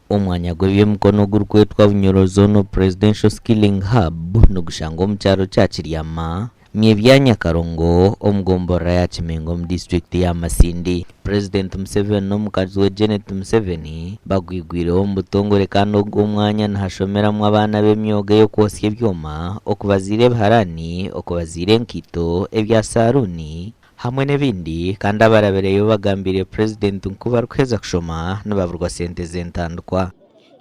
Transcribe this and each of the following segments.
Omwanya gw'ebyemikono gurikwetwa Bunyoro Presidential Skilling Hub nogushanga omu kyaro kya Kiryama bya Nyakarongo omugombora ya Kimengo mu district ya Masindi. President Museveni n'omukazi we Janet Museveni bagwigwireho mu butongore kandi omwanya nihashomeramu abaana b'emyoga y'okwosya ebyoma, okubaziira ebiharani, okubaziira enkito, ebya saruni hamwe n'ebindi, kandi abarabireyo bagambire President nku barikuheza kushoma nibaburwa sente z'entandikwa.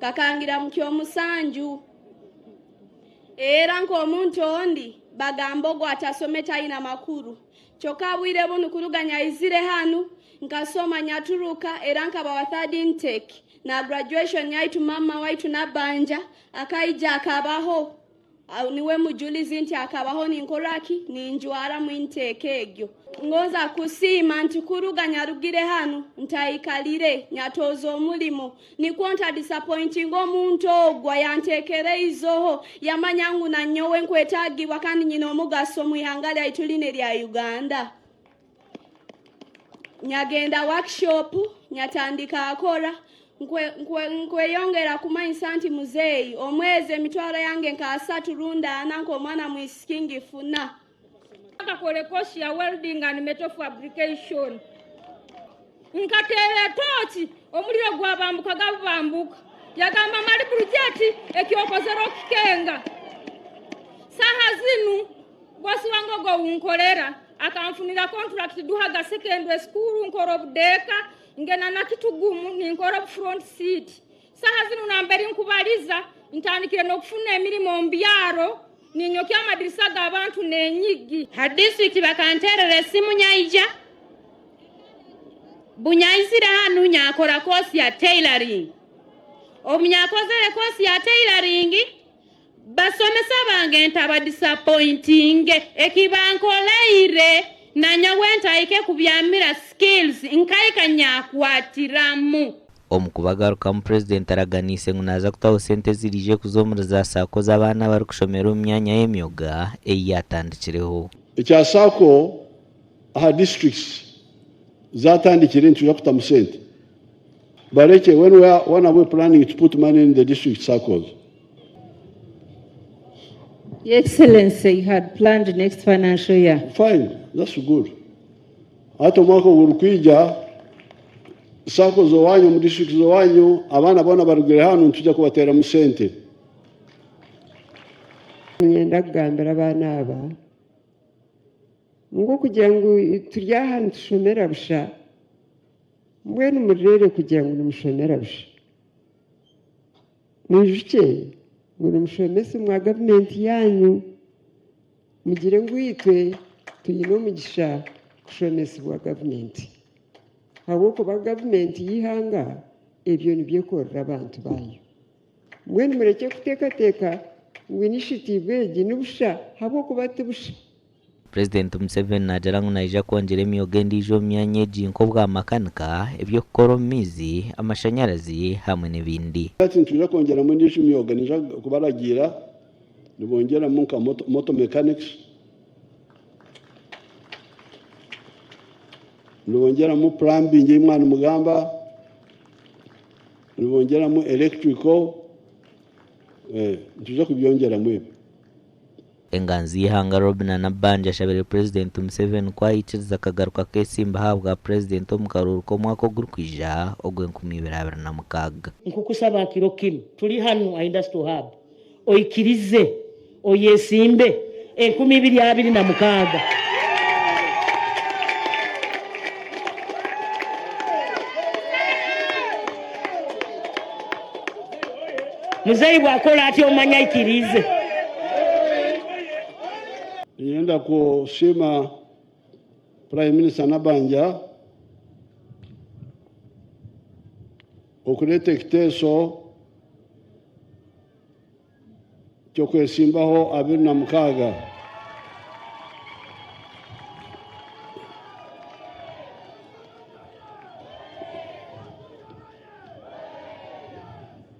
Kakangira mu ky'omusanju era nk'omuntu ondi bagamba ogwo atasome talina makuru kyokka bwire bunu kuluganya izire hanu nkasoma nyaturuka era nkaba wa third intake na graduation yaitu mama waitu nabanja akaija akabaho niwe mujulizi nti akabaho ninkoraki ninjwara mu intake egyo ngoza kusima nti kuruganya rugire hanu ntaikalire nyatozo omulimo nikonta disappointing omuntu ogwa yantekereizoho yamanyangu na nyowe nkwetagibwa kandi nyina omugaso mu ihanga ly'ituline lya Uganda. Nyagenda workshop nyatandika akora nkweyongera kumanyisa nti muzeeyi omwezi emitwalo yange nka 3 runda ananko omwana mwisikingi funa akakole course ya welding and metal fabrication nkatere tochi omuliro gwabambuka gabambuka yagamba mali project ekyokozero kikenga saha zinu bosi wango go unkolera akamfunira contract duhaga secondary school nkoro budeka ngena nakitugumu ninkora front seat saha zinu namberi nkubaliza ntandikire no kufuna emirimo mbyaro ninyokya amadirisa g'abantu n'enyigi ha district bakanterera simu nyaija bunyaizira hanu nyakora course ya tailoring omnyakozere course ya tailoring basomesa bange ntaba disappointing ekibankoleire nanyawenta ike kubyamira skills nkaika nyakwatiramu. Omukubagaruka mu President araganise ngunaza kutaho sente zirije kuzomuriza sako z'abana bari kushomera mu myanya y'emyoga eyatandikireho ekya sako aha districts zatandikire ntuya kutamu sente bareke when we planning to put money in the district circles. Your Excellency, you had planned next financial year. Fine, that's good. Hata mwaka urukwija sako zo wanyu mu district zo wanyu abana bona barugire hano ntujya kubatera mu sente. Nyenda kugambira abana aba ngo kugira ngo turya hano tushomera busha mwene murere kugira ngo numushomera busha nijike ngo numushomese mwa government yanyu mugire ngo yitwe tuyino mugisha kushomesa bwa government abo kuba government yihanga ebyo nibyo korera abantu bayo mwene mureke kutekateka ngo initiative egi nubusha habo kuba tubusha. President Museveni najarangu naija kwongera emyoga endijo myanya egi nk'obwa makanika ebyo kukora omumizi amashanyarazi hamwe n'ebindi. Ati ntujya kongera mu ndijo emyoga nija kubaragira nibongera mu nka motor mechanics nibongera mu plumbing y'imwana mugamba nibongera mu electrical ntujya kubyongera mu Enganzi y'ihanga Robina Nabanja ashabire President Museveni kwayikiriza akagaruka k'esimba habwa President omukaruru k'omwaka ogurikwija ogw'2026. Nkukusaba kiro kino tuli hano Industrial Hub oyikirize oyesimbe 2026 muzeyi bwakola ati omanya ikirize. Nienda kusema Prime Minister Nabanja okuleta ekiteeso kyokwesimbaho 2026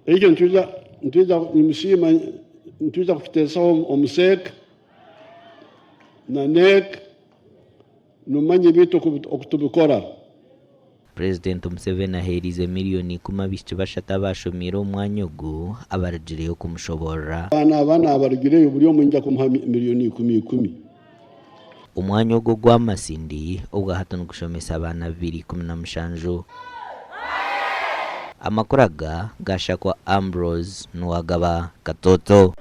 ekyo ntuza nimusima ntuza kukiteesaho omuseka na nek numanye bitu okutubikora President Museveni aherize miliyoni 10 bashata bashomira umwanya ogu abaragireyo kumushobora abana abarugireyo buri omu njya kumuha miliyoni 10 umwanya ogu gw'amasindi ubwo hatano gushomesa abana 217 amakuraga gashakwa Ambrose Nuwagaba Katoto.